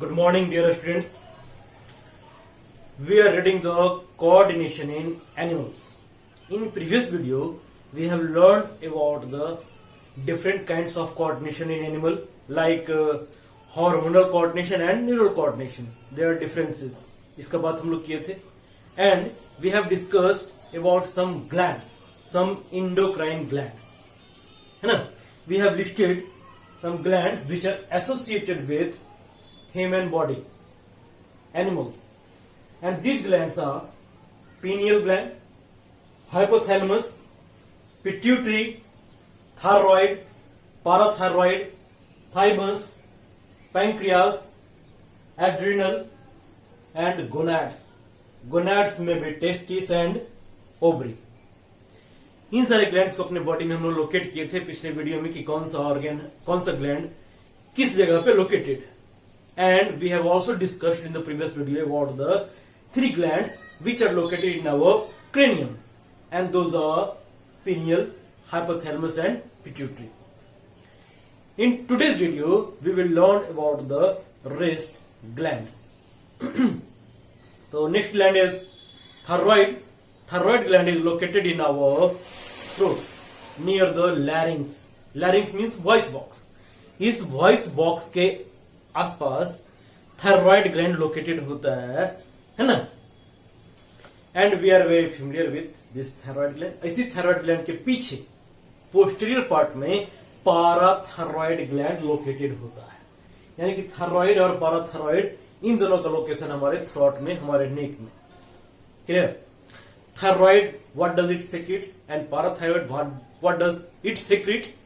Good morning, dear students. We are reading the coordination in animals. In previous video, we have learned about the different kinds of coordination in animal, like hormonal coordination and neural coordination. There are differences. इसका बात हम लोग किए थे. And we have discussed about some glands, some endocrine glands. है ना? We have listed some glands which are associated with human body, animals, and these glands are pineal gland, hypothalamus, pituitary, thyroid, parathyroid, thymus, pancreas, adrenal, and gonads. Gonads में भी testis and ovary. इन सारे glands को अपने body में हम लोग locate किए थे पिछले वीडियो में कि कौन सा ऑर्गन, कौन सा ग्लैंड किस जगह पे located. And we have also discussed in the previous video about the three glands which are located in our cranium, and those are pineal, hypothalamus and pituitary. In today's video we will learn about the rest glands. So next gland is thyroid. Thyroid gland is located in our throat near the larynx. Larynx means voice box. इस voice box के आसपास thyroid gland located होता है ना. And we are very familiar with this thyroid gland. इसी thyroid gland के पीछे posterior part में पाराथायरॉइड ग्लैंड लोकेटेड होता है. यानी कि थायराइड और पाराथायरॉइड इन दोनों का लोकेशन हमारे थ्रोट में, हमारे नेक में. Clear? Thyroid what does it secretes and parathyroid what does it secretes.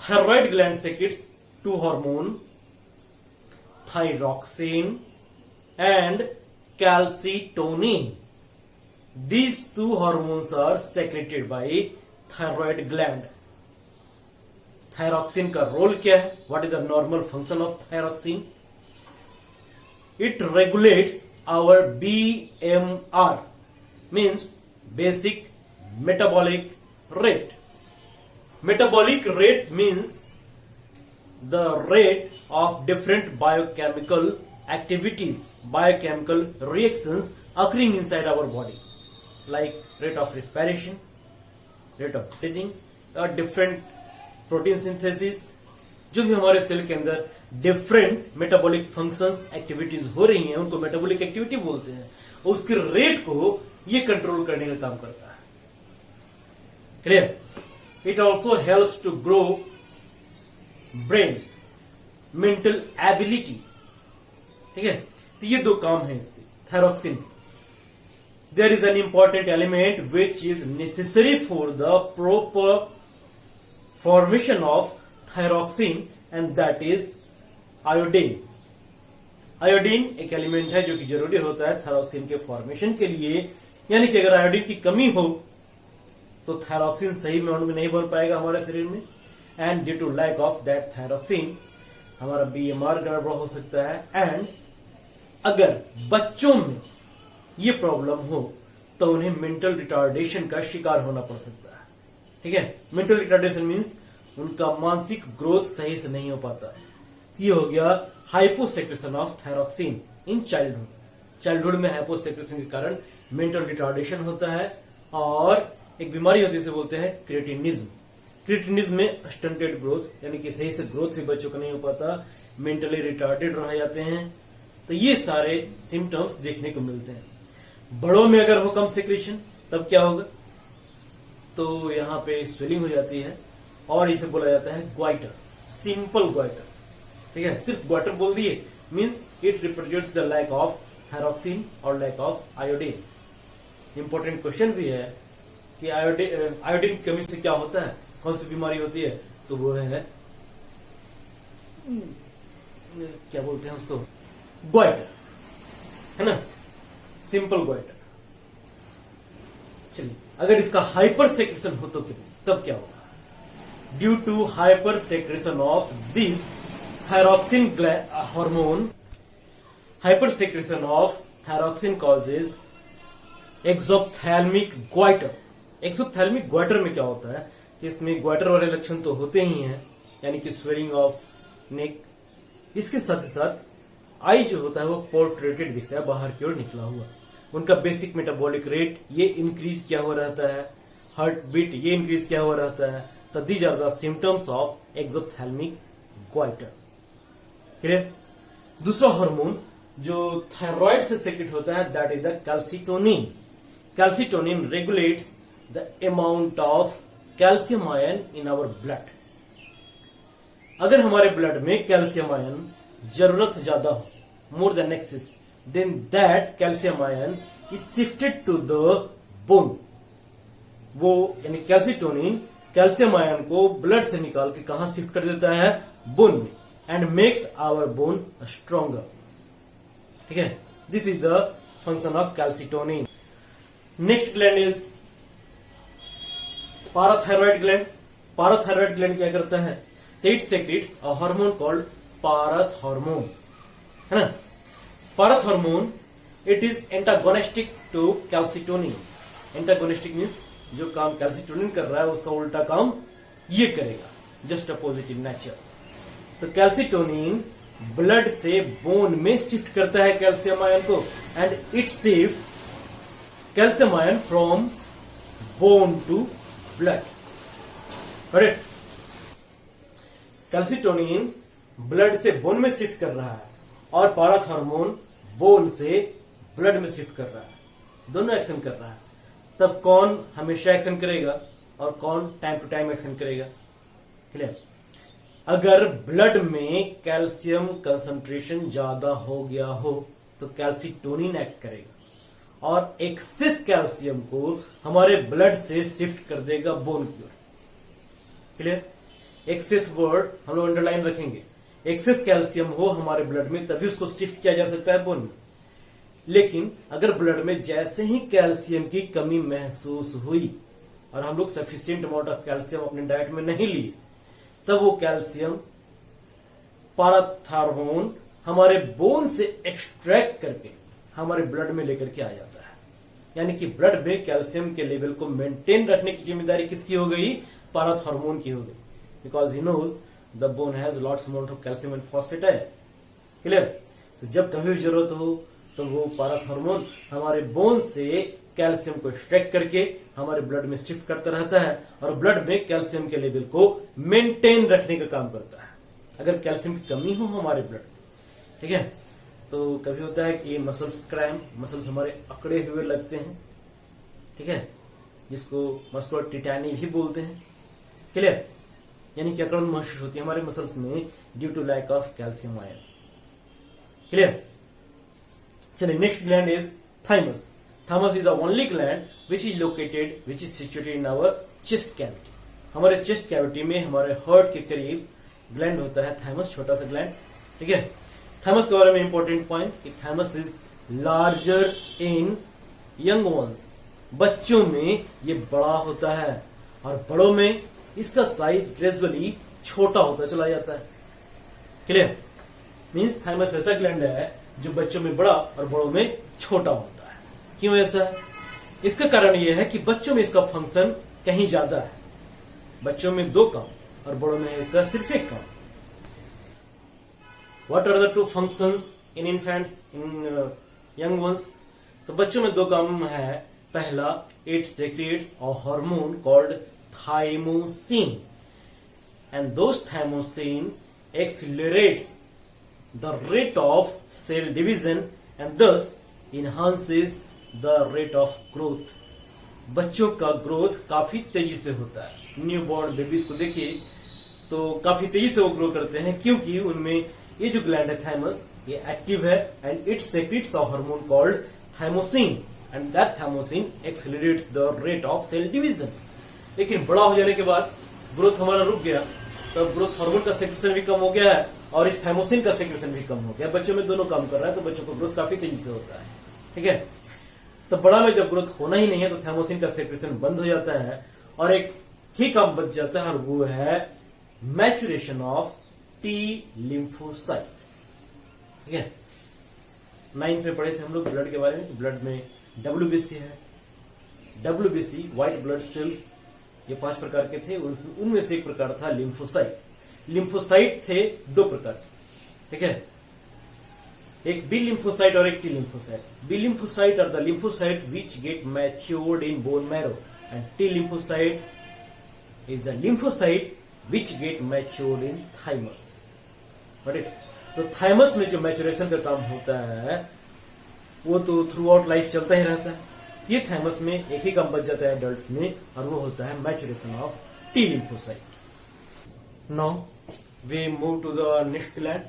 Thyroid gland secretes two hormone, thyroxine and calcitonin. These two hormones are secreted by thyroid gland. Thyroxine का role क्या है? What is the normal function of thyroxine? It regulates our BMR, means basic metabolic rate. Metabolic rate means the rate of different biochemical activities, biochemical reactions occurring inside our body, like rate of respiration, rate of breathing, or different protein synthesis. जो भी हमारे cell के अंदर different metabolic functions, activities हो रही हैं, उनको metabolic activity बोलते हैं. और उसके रेट को ये कंट्रोल करने का काम करता है. Clear? It also helps to grow brain, mental ability. ठीक है? तो ये दो काम है इसके. Thyroxine, there is an important element which is necessary for the proper formation of thyroxine, and that is iodine. Iodine एक एलिमेंट है जो कि जरूरी होता है थायरोक्सिन के फॉर्मेशन के लिए. यानी कि अगर आयोडीन की कमी हो तो थायरोक्सिन सही माउंट में नहीं बन पाएगा हमारे शरीर में. And due to lack of that thyroxine हमारा बीएमआर गड़बड़ हो सकता है. एंड अगर बच्चों में ये प्रॉब्लम हो तो उन्हें मेंटल रिटार्डेशन का शिकार होना पड़ सकता है. ठीक है? मेंटल रिटार्डेशन मीन्स उनका मानसिक ग्रोथ सही से नहीं हो पाता. ये हो गया hyposecretion of thyroxine in childhood. Childhood में हाइपोसेक्रेशन के कारण मेंटल रिटार्डेशन होता है और एक बीमारी होती है, जिसे बोलते हैं क्रिएटिनिज्म. क्रिएटिनिज्म में स्टंटेड ग्रोथ, यानी कि सही से ग्रोथ भी बच्चों का नहीं हो पाता, मेंटली रिटार्डेड रह जाते हैं. तो ये सारे सिम्टम्स देखने को मिलते हैं. बड़ों में अगर हो कम सेक्रेशन तब क्या होगा? तो यहाँ पे स्वेलिंग हो जाती है और इसे बोला जाता है ग्वाइटर, सिंपल ग्वाइटर. ठीक है? सिर्फ ग्वाइटर बोल दिए means it represents the lack of thyroxine और lack of iodine. Important question भी है कि आयोडीन की कमी से क्या होता है, कौन सी बीमारी होती है? तो वो है क्या बोलते हैं उसको, ग्वाइटर. है ना? Simple goitre. चलिए, अगर इसका हाइपर सेक्रेशन हो तो तब क्या होगा? Due to hyper secretion of this thyroxine hormone, hyper secretion of thyroxine causes exophthalmic goitre. Exophthalmic goitre में क्या होता है? इसमें ग्वाइटर वाले लक्षण तो होते ही हैं, यानी कि स्वेलिंग ऑफ नेक. इसके साथ ही साथ आई जो होता है वो पोर्ट्रेटेड दिखता है, बाहर की ओर निकला हुआ। उनका बेसिक मेटाबॉलिक रेट ये इंक्रीज किया हुआ रहता है, हार्ट बीट ये इंक्रीज किया हुआ रहता है। तो these are the symptoms of exophthalmic goitre. Clear. दूसरा हार्मोन जो थायराइड से सेक्रेट होता है that is the calcitonin. Calcitonin regulates the amount of calcium ion in our blood. अगर हमारे ब्लड में कैल्शियम आयन जरूरत से ज्यादा हो, more than excess, then that calcium ion is shifted to the bone. वो यानी कैल्सिटोनिन कैल्शियम आयन को ब्लड से निकाल के कहां शिफ्ट कर देता है, बोन में, and makes our bone stronger. ठीक है, this is the function of calcitonin. Next gland is parathyroid gland. Parathyroid gland क्या करता है, it secretes a hormone called parathormone, है ना। Parathormone it is antagonistic to calcitonin. Antagonistic means जो काम calcitonin कर रहा है उसका उल्टा काम ये करेगा, जस्ट अ पॉजिटिव नेचर। तो कैल्सिटोनिन ब्लड से बोन में शिफ्ट करता है कैल्शियम आयन को, and it shift calcium ion from bone to blood. Correct. Calcitonin blood से बोन में शिफ्ट कर रहा है और पारथ हार्मोन बोन से ब्लड में शिफ्ट कर रहा है, दोनों एक्शन कर रहा है। तब कौन हमेशा एक्शन करेगा और कौन टाइम टू टाइम एक्शन करेगा, क्लियर। अगर ब्लड में कैल्शियम कंसंट्रेशन ज्यादा हो गया हो तो कैल्सिटोनिन एक्ट करेगा और एक्सेस कैल्शियम को हमारे ब्लड से शिफ्ट कर देगा बोन की ओर, क्लियर। एक्सेस वर्ड हम लोग अंडरलाइन रखेंगे। एक्सेस कैल्शियम हो हमारे ब्लड में तभी उसको शिफ्ट किया जा सकता है बोन में। लेकिन अगर ब्लड में जैसे ही कैल्शियम की कमी महसूस हुई और हम लोग सफिशिएंट अमाउंट ऑफ कैल्शियम अपने डाइट में नहीं लिए, तब वो कैल्शियम पारथ हार्मोन हमारे बोन से एक्सट्रैक्ट करके हमारे ब्लड में लेकर के आ जाता है। यानी कि ब्लड में कैल्शियम के लेवल को मेंटेन रखने की जिम्मेदारी किसकी हो गई, पारथ हार्मोन की हो गई, because he knows the bone has lots amount of calcium and phosphate है, क्लियर। तो जब कभी भी जरूरत हो तो वो पारथ हार्मोन हमारे बोन से कैल्शियम को एक्सट्रैक्ट करके हमारे ब्लड में शिफ्ट करता रहता है और ब्लड में कैल्शियम के लेवल को मेंटेन रखने का काम करता है। अगर कैल्शियम की कमी हो हमारे ब्लड में, ठीक है, तो कभी होता है कि मसल्स क्रैम्प, मसल्स हमारे अकड़े हुए लगते हैं, ठीक है, जिसको मस्कुलर टिटैनी भी बोलते हैं, क्लियर। यानी कि अकड़न महसूस होती है हमारे मसल्स में due to lack of calcium ion, clear. चलिए, next gland is thymus. Thymus is the only gland which is situated in our chest cavity. हमारे चेस्ट कैविटी में हमारे हार्ट के करीब ग्लैंड होता है थाइमस, छोटा सा ग्लैंड, ठीक है। थाइमस के बारे में इंपॉर्टेंट पॉइंट कि thymus is larger in young ones. बच्चों में ये बड़ा होता है और बड़ों में इसका साइज ग्रेजुअली छोटा होता चला जाता है, क्लियर। मीन्स थाइमस ऐसा ग्लैंड है जो बच्चों में बड़ा और बड़ों में छोटा होता है। क्यों ऐसा है? इसका कारण यह है कि बच्चों में इसका फंक्शन कहीं ज्यादा है, बच्चों में 2 काम और बड़ों में इसका सिर्फ 1 काम। What are the 2 functions in infants, in young ones? तो बच्चों में 2 काम है। पहला, it secretes a hormone called thymosin, and those thymosin accelerates the rate of cell division and thus enhances the rate of growth. बच्चों का growth काफी तेजी से होता है। न्यू बॉर्न बेबीज को देखिए तो काफी तेजी से वो ग्रो करते हैं, क्योंकि उनमें ये जो ग्लैंड है थाइमस ये एक्टिव है and it secretes a hormone called thymosin and that thymosin accelerates the rate of cell division. लेकिन बड़ा हो जाने के बाद ग्रोथ हमारा रुक गया, तो ग्रोथ हार्मोन का सेक्रेशन भी कम हो गया है और इस थाइमोसिन का सेक्रेशन भी कम हो गया। बच्चों में दोनों काम कर रहा है, तो बच्चों को ग्रोथ काफी तेजी से होता है, ठीक है। तो बड़ा में जब ग्रोथ होना ही नहीं है तो थाइमोसिन का सेक्रेशन बंद हो जाता है और एक ही काम बच जाता है और वो है मैचुरेशन ऑफ टी लिम्फोसाइट, ठीक है। 9th में पढ़े थे हम लोग ब्लड के बारे में। ब्लड में WBC है, WBC व्हाइट ब्लड सेल्स, ये 5 प्रकार के थे, उनमें से एक प्रकार था लिम्फोसाइट। लिम्फोसाइट थे 2 प्रकार के, ठीक है। एक बी लिम्फोसाइट और एक T lymphocyte. B lymphocyte are the lymphocyte which get matured in bone marrow and T lymphocyte is the lymphocyte which get matured in thymus. तो थाइमस में जो मैच्योरेशन का काम होता है वो तो थ्रू आउट लाइफ चलता ही रहता है. ये थाइमस में एक ही काम बच जाता है एडल्ट्स में, और वो होता है maturation of T lymphocyte. Now we move to the next gland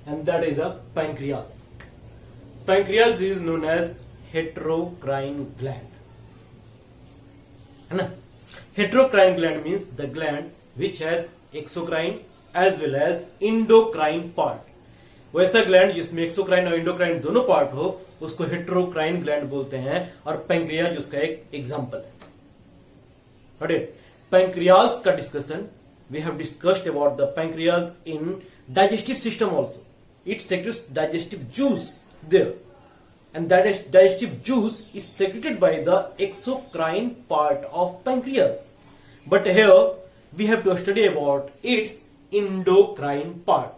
and that is the pancreas. Pancreas is known as heterocrine gland, है ना. Heterocrine gland means the gland which has exocrine as well as endocrine part. वैसा gland जिसमें exocrine और endocrine दोनों part हो उसको हेटेरोक्राइन gland बोलते हैं, और पैंक्रियाज उसका एक एग्जांपल है. पैंक्रियाज का discussion we have discussed about the pancreas in digestive system also. It secretes digestive juice there, and that is digestive juice is secreted by the exocrine part of pancreas. But here we have to study about its endocrine part.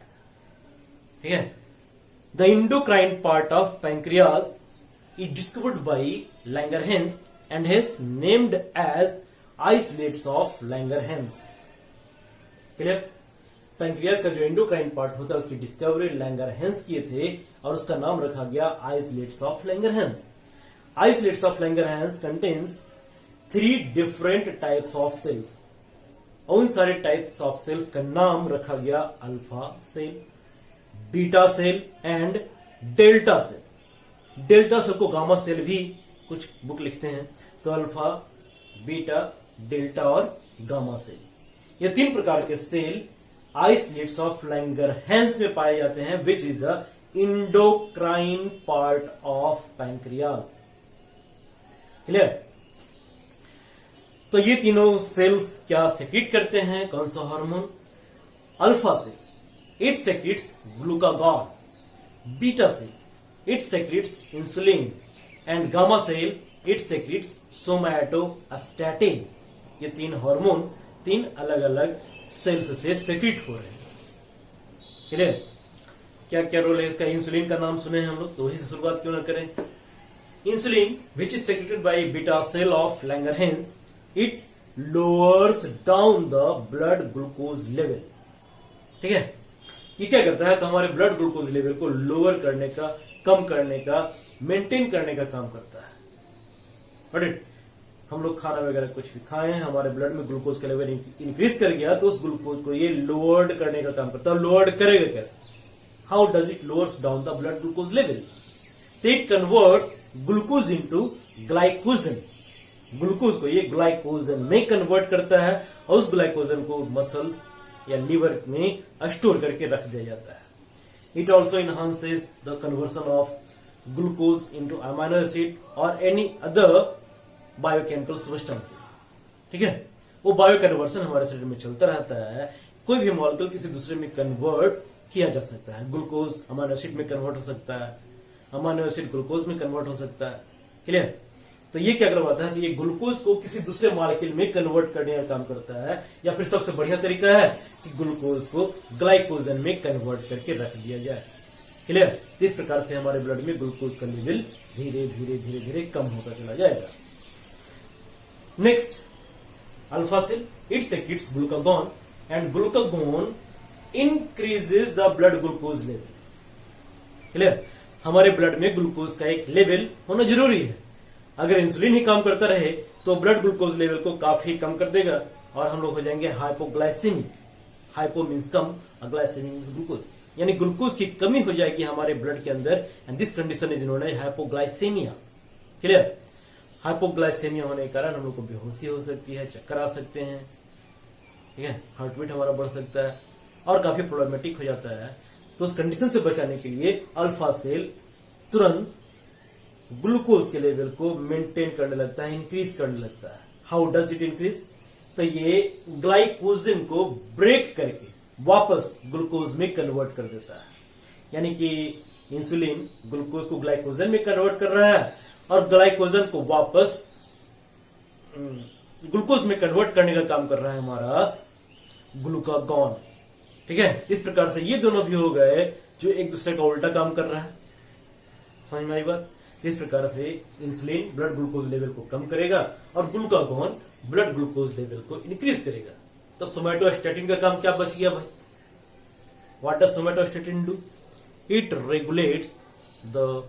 Okay? The endocrine part of pancreas is discovered by Langerhans and is named as islets of Langerhans. Clear? Pancreas का जो endocrine part होता है उसकी discovery Langerhans किए थे और उसका नाम रखा गया islets of Langerhans. Islets of Langerhans contains 3 different types of cells. उन सारे टाइप्स ऑफ सेल्स का नाम रखा गया alpha cell, beta cell and delta cell. Delta cell को गामा सेल भी कुछ बुक लिखते हैं. तो अल्फा, बीटा, डेल्टा और गामा सेल, ये 3 प्रकार के सेल आइसलेट्स ऑफ लैंगरहैंस में पाए जाते हैं, which is the endocrine part of pancreas. Clear? तो ये तीनों सेल्स क्या सेक्रेट करते हैं, कौन सा hormone? Alpha cell it secretes glucagon, beta cell it secretes insulin and gamma cell it secretes somatostatin. ये 3 हार्मोन 3 अलग अलग सेल्स से सेक्रेट हो रहे हैं. क्लियर? क्या क्या रोल है इसका? इंसुलिन का नाम सुने हैं हम लोग, तो वही से शुरुआत क्यों ना करें. Insulin which is secreted by beta cell of Langerhans, it lowers down the blood glucose level. ठीक है, ये क्या करता है? तो हमारे ब्लड ग्लूकोज लेवल को लोअर करने का, कम करने का, मेंटेन करने का काम करता है. बट हम लोग खाना वगैरह कुछ भी खाएं, हमारे ब्लड में ग्लूकोज का लेवल इंक्रीज कर गया तो उस ग्लूकोज को ये लोअर्ड करने का काम करता है. लोअर्ड करेगा कैसे? How does it lowers down the blood glucose level? It converts glucose into glycogen. Glucose को ये ग्लाइकोजन में कन्वर्ट करता है और उस ग्लाइकोजन को मसल्स या लीवर में स्टोर करके रख दिया जाता है. It also enhances the conversion of glucose into amino acid और एनी अदर बायोकेमिकल सब्सटेंसेस. ठीक है, वो बायो कन्वर्सन हमारे शरीर में चलता रहता है. कोई भी मॉलिक्यूल किसी दूसरे में कन्वर्ट किया जा सकता है. ग्लूकोज अमाइनो एसिड में कन्वर्ट हो सकता है, अमाइनो एसिड ग्लूकोज में कन्वर्ट हो सकता है. क्लियर? तो ये क्या करवाता है? तो ये ग्लूकोज को किसी दूसरे मॉलिक्यूल में कन्वर्ट करने का काम करता है, या फिर सबसे बढ़िया तरीका है कि ग्लूकोज को ग्लाइकोजन में कन्वर्ट करके रख दिया जाए. क्लियर? इस प्रकार से हमारे ब्लड में ग्लूकोज का लेवल धीरे धीरे धीरे धीरे कम होता चला जाएगा. Next, alpha cell, it secretes glucagon and glucagon increases the blood glucose level. Clear? हमारे ब्लड में ग्लूकोज का एक लेवल होना जरूरी है. अगर इंसुलिन ही काम करता रहे तो ब्लड ग्लूकोज लेवल को काफी कम कर देगा और हम लोग हो जाएंगे हाइपोग्लाइसेमिक. हाइपो मीन्स कम, ग्लाइसेमिक मीन्स ग्लूकोज, यानी ग्लूकोज की कमी हो जाएगी हमारे ब्लड के अंदर, and this condition is known as hypoglycaemia. Clear? Hypoglycaemia होने के कारण हम लोग को बेहोशी हो सकती है, चक्कर आ सकते हैं. ठीक है, हार्ट बीट हमारा बढ़ सकता है और काफी प्रॉब्लमेटिक हो जाता है. तो उस कंडीशन से बचाने के लिए अल्फा सेल तुरंत ग्लूकोज के लेवल को मेंटेन करने लगता है, इंक्रीज करने लगता है. How does it increase? तो ये ग्लाइकोजन को ब्रेक करके वापस ग्लूकोज में कन्वर्ट कर देता है. यानी कि इंसुलिन ग्लूकोज को ग्लाइकोजन में कन्वर्ट कर रहा है और ग्लाइकोजन को वापस ग्लूकोज में कन्वर्ट करने का काम कर रहा है हमारा ग्लूकागॉन. ठीक है, इस प्रकार से ये दोनों भी हो गए जो एक दूसरे का उल्टा काम कर रहा है. समझ में आई बात? तो इस प्रकार से इंसुलिन ब्लड ग्लूकोज लेवल को कम करेगा और ग्लूकागॉन ब्लड ग्लूकोज लेवल को इंक्रीज करेगा। तो सोमैटोस्टैटिन का काम क्या बच गया भाई? What does somatostatin do? It regulates the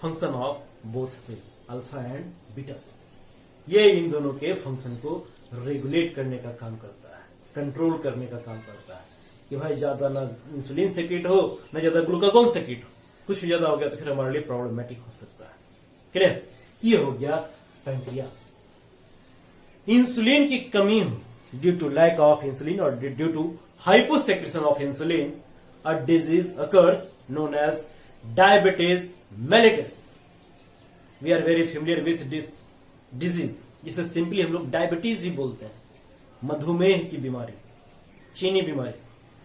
function of both cell, alpha and beta cell. ये इन दोनों के फंक्शन को रेगुलेट करने का काम करता है, कंट्रोल करने का काम करता है कि भाई ज्यादा ना इंसुलिन सेक्रेट हो ना ज्यादा ग्लूकागॉन सेक्रेट हो। कुछ भी ज्यादा हो गया तो फिर हमारे लिए प्रॉब्लमेटिक हो सकता है। क्लियर? ये हो गया पैंक्रियास। इंसुलिन की कमी हो due to lack of insulin और due to hyposecretion of insulin, a disease occurs known as diabetes mellitus. We are very familiar with this disease, जिसे सिंपली हम लोग डायबिटीज भी बोलते हैं, मधुमेह की बीमारी, चीनी बीमारी।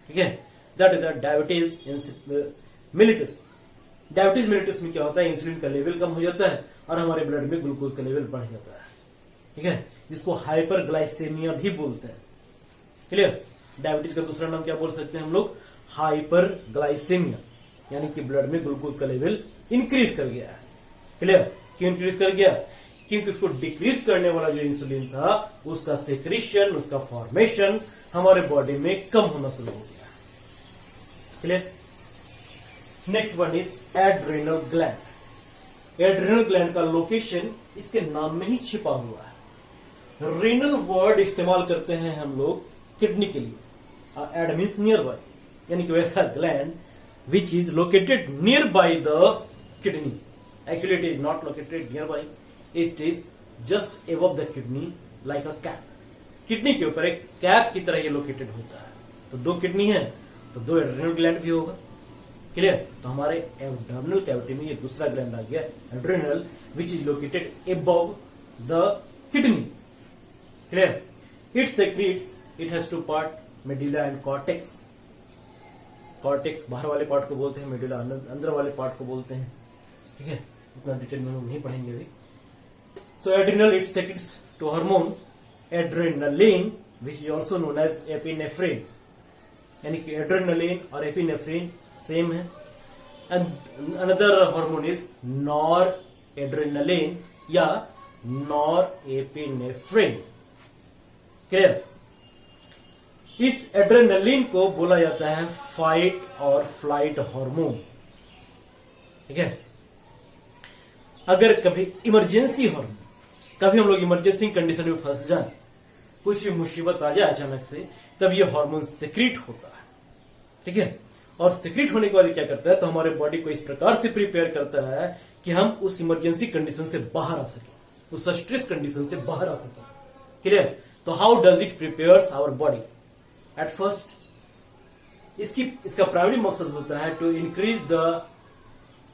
ठीक है, that is the diabetes mellitus. Diabetes mellitus में क्या होता है? इंसुलिन का लेवल कम हो जाता है और हमारे ब्लड में ग्लूकोज का लेवल बढ़ जाता है। ठीक है, जिसको हाइपरग्लाइसेमिया भी बोलते हैं। क्लियर? डायबिटीज का दूसरा नाम क्या बोल सकते हैं हम लोग? हाइपरग्लाइसेमिया, यानी कि ब्लड में ग्लूकोज का लेवल इंक्रीज कर गया है। क्लियर? क्यों इंक्रीज कर गया? क्योंकि उसको डिक्रीज करने वाला जो इंसुलिन था उसका सेक्रेशन, उसका फॉर्मेशन हमारे बॉडी में कम होना शुरू हो गया। Clear? Next one is adrenal gland. Adrenal gland का लोकेशन इसके नाम में ही छिपा हुआ है। रेनल वर्ड इस्तेमाल करते हैं हम लोग किडनी के लिए। एड मीन्स नियर बाय, यानी कि वैसा gland which is located near by the kidney. Actually it is not located near by, it is just above the kidney like a cap. Kidney के ऊपर एक कैप की तरह ये लोकेटेड होता है। तो दो किडनी है तो दो एड्रेनल ग्लैंड भी होगा। क्लियर? तो हमारे एब्डोमिनल कैविटी में ये दूसरा ग्लैंड आ गया adrenal, which is located above the kidney. Clear? It secretes, it has two part, medulla and cortex. Cortex बाहर वाले पार्ट को बोलते हैं, मेडुला अंदर वाले पार्ट को बोलते हैं। ठीक है, इतना डिटेल में हम नहीं पढ़ेंगे अभी। तो adrenal it secretes two hormone adrenaline which is also known as epinephrine, यानी कि एड्रेनलिन और एपिनेफ्रिन सेम है। And another hormone is noradrenaline या नॉर एपिनेफ्रिन। क्लियर? इस एड्रेनलिन को बोला जाता है फाइट और फ्लाइट हार्मोन। ठीक है, अगर कभी इमरजेंसी हार्मोन, कभी हम लोग इमरजेंसी कंडीशन में फंस जाए, कुछ भी मुसीबत आ जाए अचानक से, तब ये हार्मोन सिक्रीट होता है। ठीक है, और सिक्रीट होने के बाद क्या करता है? तो हमारे बॉडी को इस प्रकार से प्रिपेयर करता है कि हम उस इमरजेंसी कंडीशन से बाहर आ सकें, उस स्ट्रेस कंडीशन से बाहर आ सकें। क्लियर? तो how does it prepares our body? At first इसका प्राइमरी मकसद होता है to increase the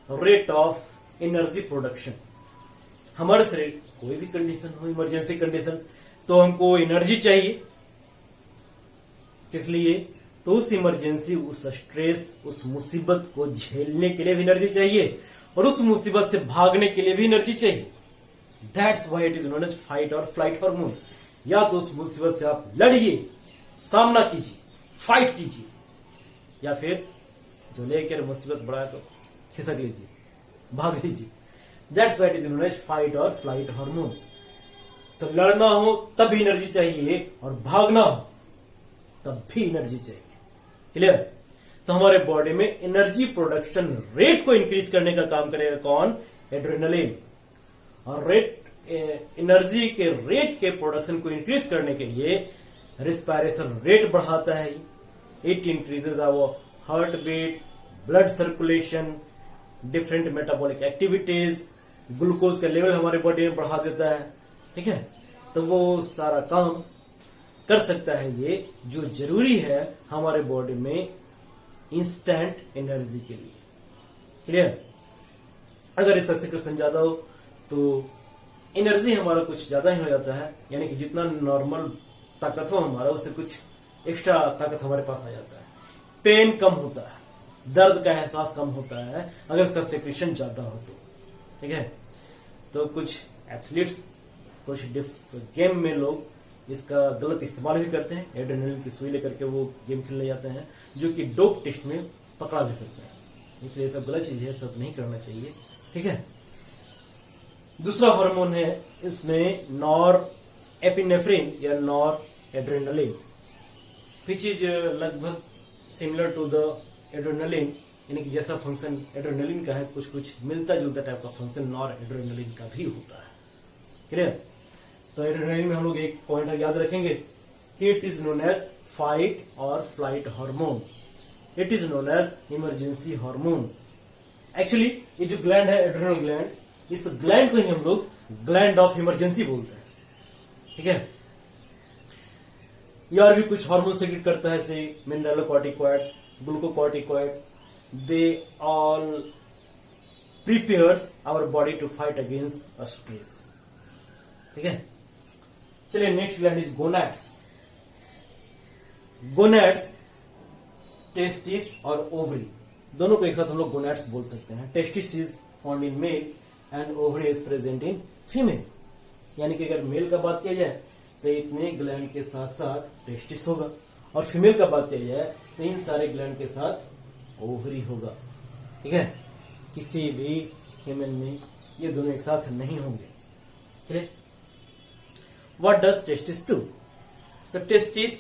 rate of energy production. हमारे शरीर कोई भी कंडीशन हो, इमरजेंसी कंडीशन, तो हमको एनर्जी चाहिए। किस लिए? तो उस इमरजेंसी, उस स्ट्रेस, उस मुसीबत को झेलने के लिए भी एनर्जी चाहिए और उस मुसीबत से भागने के लिए भी एनर्जी चाहिए। That's why it is known as fight और फ्लाइट हार्मोन। या तो उस मुसीबत से आप लड़िए, सामना कीजिए, फाइट कीजिए, या फिर जो लेकर मुसीबत बढ़ाए तो खिसक लीजिए, भाग लीजिए। That's why it is known as fight और फ्लाइट हार्मोन। तो लड़ना हो तब भी एनर्जी चाहिए और भागना हो तब भी एनर्जी चाहिए। क्लियर? तो हमारे बॉडी में एनर्जी प्रोडक्शन रेट को इंक्रीज करने का काम करेगा कौन? एड्रेनलिन। और एनर्जी के रेट के प्रोडक्शन को इंक्रीज करने के लिए रिस्पायरेशन रेट बढ़ाता है। It increases our heart beat, blood circulation, different metabolic activities, glucose का लेवल हमारे बॉडी में बढ़ा देता है। ठीक है, तो वो सारा काम कर सकता है ये, जो जरूरी है हमारे बॉडी में इंस्टेंट एनर्जी के लिए। क्लियर? अगर इसका सिक्रेशन ज्यादा हो तो एनर्जी हमारा कुछ ज्यादा ही हो जाता है, यानी कि जितना नॉर्मल ताकत हो हमारा, उससे कुछ एक्स्ट्रा ताकत हमारे पास आ जाता है। पेन कम होता है, दर्द का एहसास कम होता है अगर इसका सिक्रेशन ज्यादा हो तो। ठीक है, तो कुछ एथलीट्स, कुछ गेम में लोग इसका गलत इस्तेमाल भी करते हैं। एड्रेनलिन की सुई लेकर के वो गेम खेलने जाते हैं, जो कि डोप टेस्ट में पकड़ा भी सकते हैं। इसलिए सब गलत चीज है, सब नहीं करना चाहिए, ठीक है। दूसरा हार्मोन है इसमें नॉर एपिनेफ्रिन या नॉर एड्रेनलिन, विच इज लगभग सिमिलर टू द एड्रेनलिन, यानी कि जैसा फंक्शन एड्रेनलिन का है कुछ कुछ मिलता जुलता टाइप का फंक्शन नॉर एड्रेनलिन का भी होता है। क्लियर? तो एड्रेनलिन में हम लोग एक पॉइंट याद रखेंगे कि it is known as fight और flight hormone, it is known as emergency hormone. Actually ये जो ग्लैंड है एड्रेनल ग्लैंड, इस ग्लैंड को ही हम लोग ग्लैंड ऑफ इमरजेंसी बोलते हैं, ठीक है। ये और भी कुछ हार्मोन सेक्रेट करता है, जैसे mineralocorticoid, glucocorticoid, they all prepares our body to fight against stress, ठीक है। चलिए next gland is gonads. Gonads testis और ओवरी दोनों को एक साथ हम लोग गोनैड्स बोल सकते हैं। Testis is found in male and ovary is present in female, यानी कि अगर मेल का बात किया जाए तो इतने ग्लैंड के साथ साथ टेस्टिस होगा, और फीमेल का बात किया जाए तो इन सारे ग्लैंड के साथ ओवरी होगा, ठीक है। किसी भी ह्यूमन में ये दोनों एक साथ नहीं होंगे, ठीक है। What does testis do? तो टेस्टिस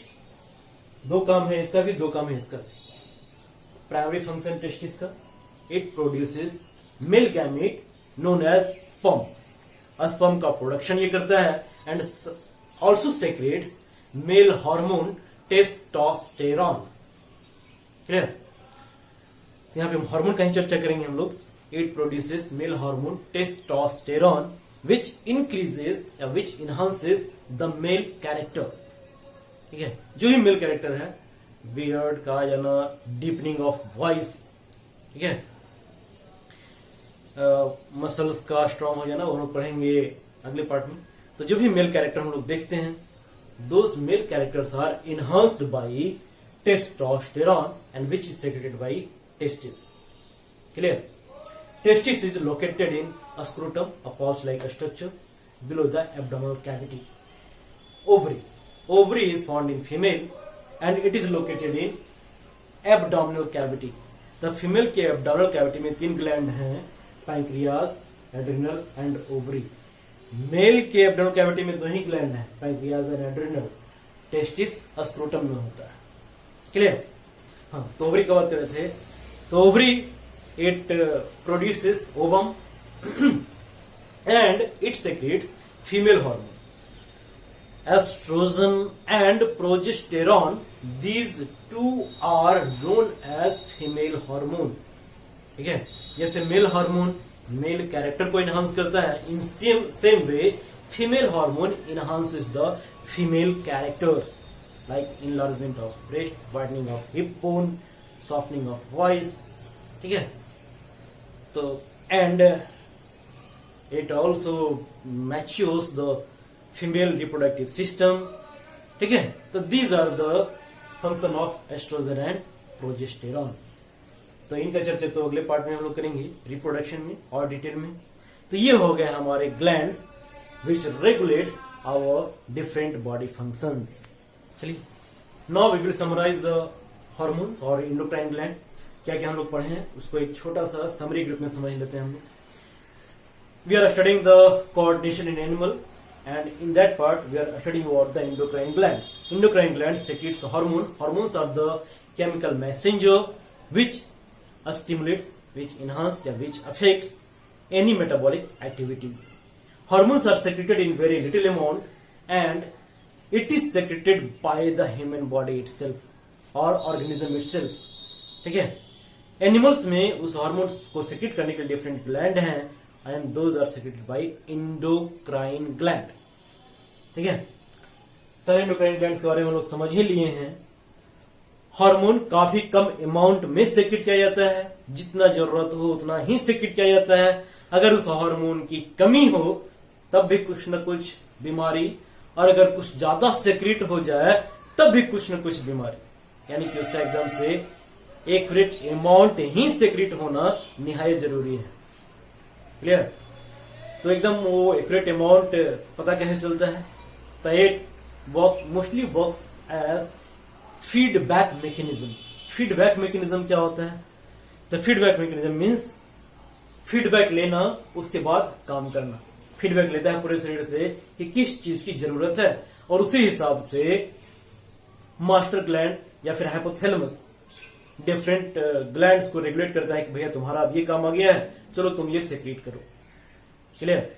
दो काम है इसका भी, दो काम है इसका भी। प्राइमरी फंक्शन टेस्टिस का, it produces male gamete known as sperm. Sperm का प्रोडक्शन ये करता है and also secretes male hormone testosterone. Clear? तो यहां पे हम हार्मोन का ही चर्चा करेंगे हम लोग। It produces mail hormone testosterone which increases या विच इनहांसेस द मेल कैरेक्टर, ठीक है। जो ही मेल कैरेक्टर है, बियर्ड का या ना डीपनिंग ऑफ वॉइस, ठीक है, मसल्स का स्ट्रांग हो जाना, वो लोग पढ़ेंगे अगले पार्ट में। तो जो भी मेल कैरेक्टर हम लोग देखते हैं, those male characters are enhanced by testosterone and which is secreted by testis. Clear? Testis is located in scrotum, a pouch-like structure below the abdominal cavity. Ovary is found in female and it is located in abdominal cavity. The female के abdominal cavity में 3 gland हैं, pancreas, adrenal and ovary. Male के abdominal cavity में 2 ही gland हैं, pancreas and adrenal. Testis scrotum में होता है। क्लियर? हाँ, तो ओवरी का बात कर रहे थे। तो ovary it produces ovum and it secretes female hormone, estrogen and progesterone. These two are known as female hormone, ठीक है। जैसे मेल हार्मोन मेल कैरेक्टर को इनहांस करता है, in same way female hormone enhances the female characters, like enlargement of breast, widening of hip bone, softening of voice, ठीक है। तो and it also matures the female reproductive system, ठीक है। तो these are the function of estrogen and progesterone। तो इनका चर्चा तो अगले पार्ट में हम लोग करेंगे, रिप्रोडक्शन में और डिटेल में। तो ये हो गए हमारे glands which regulates our different body functions। चलिए, now we will summarize the hormones और endocrine gland, क्या क्या हम लोग पढ़े हैं उसको एक छोटा सा समरी ग्रुप में समझ लेते हैं हम लोग। We are studying the coordination in animal, and in that part we are studying about the endocrine glands. Endocrine glands secretes hormone. Hormones are the chemical messenger which stimulates, which enhance, या which affects any metabolic activities. Hormones are secreted in very little amount, and it is secreted by the human body itself or organism itself, ठीक है। Animals में उस hormones को secret करने के लिए different gland हैं, and those are secreted by endocrine glands, ठीक है। सारे endocrine glands के बारे में हम लोग समझ ही लिए हैं। हार्मोन काफी कम अमाउंट में सेक्रेट किया जाता है, जितना जरूरत हो उतना ही सेक्रेट किया जाता है। अगर उस हार्मोन की कमी हो तब भी कुछ न कुछ बीमारी, और अगर कुछ ज्यादा सेक्रेट हो जाए तब भी कुछ न कुछ बीमारी, यानी कि उसका एकदम से एक्यूरेट अमाउंट ही सेक्रेट होना निहायत जरूरी है। क्लियर? तो एकदम वो एक्यूरेट अमाउंट पता कैसे चलता है? तो it mostly works as feedback mechanism. Feedback mechanism क्या होता है? The feedback mechanism means feedback लेना, उसके बाद काम करना। फीडबैक लेता है पूरे शरीर से कि किस चीज की जरूरत है, और उसी हिसाब से मास्टर ग्लैंड या फिर हाइपोथैलेमस डिफरेंट ग्लैंड्स को रेगुलेट करता है कि भैया तुम्हारा अब ये काम आ गया है, चलो तुम ये सेक्रेट करो। क्लियर?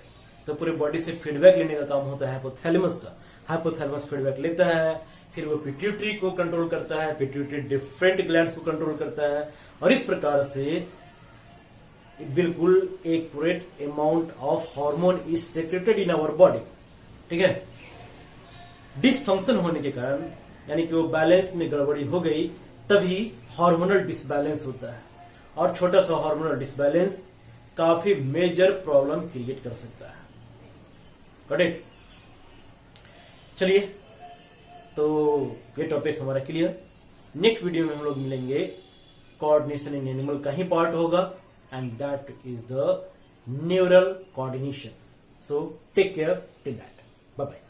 तो पूरे बॉडी से फीडबैक लेने का काम होता है हाइपोथैलेमस का। हाइपोथैलेमस फीडबैक लेता है, फिर वो पिट्यूटरी को कंट्रोल करता है, पिट्यूटरी डिफरेंट ग्लैंड्स को कंट्रोल करता है, और इस प्रकार से बिल्कुल accurate amount of hormone is secreted in our body. ठीक है? डिसफंक्शन होने के कारण, यानी कि वो बैलेंस में गड़बड़ी हो गई, तभी हार्मोनल डिसबैलेंस होता है, और छोटा सा हार्मोनल डिसबैलेंस काफी मेजर प्रॉब्लम क्रिएट कर सकता है। करेक्ट? चलिए, तो ये टॉपिक हमारा क्लियर। नेक्स्ट वीडियो में हम लोग मिलेंगे, कोऑर्डिनेशन इन एनिमल का ही पार्ट होगा, and that is the neural coordination. So take care till that, bye bye.